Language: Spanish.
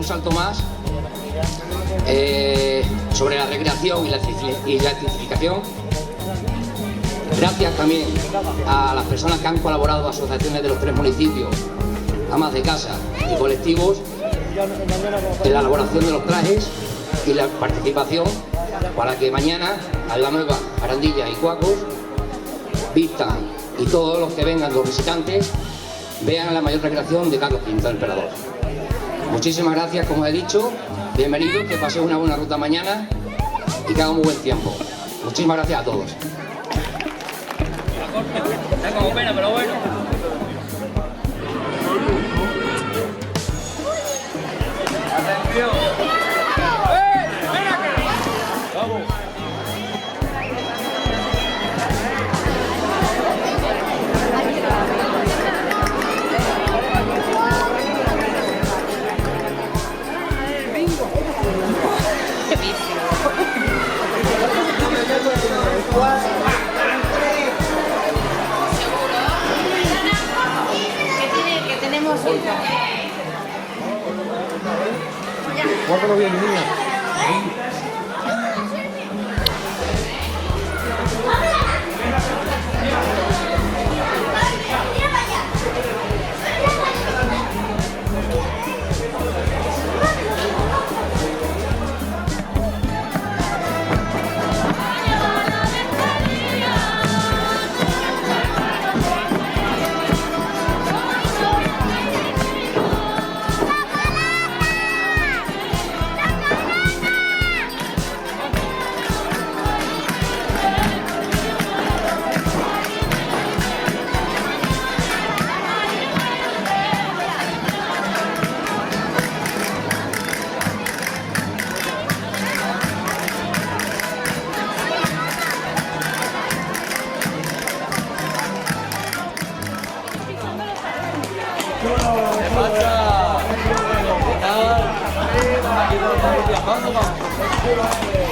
un salto más sobre la recreación y la electrificación. Gracias también a las personas que han colaborado, asociaciones de los 3 municipios, amas de casa y colectivos, en la elaboración de los trajes y la participación para que mañana Albanueva, Arandilla y Cuacos vistan, y todos los que vengan, los visitantes, vean la mayor recreación de Carlos V, el emperador. Muchísimas gracias, como he dicho, bienvenidos, que paséis una buena ruta mañana y que haga muy buen tiempo. Muchísimas gracias a todos. Está como pena, pero bueno. Atención. ¡Ven acá! Vamos. Guárdalo bien, niña. ¿Qué pasa? ¿Qué tal? Aquí estamos viajando, vamos.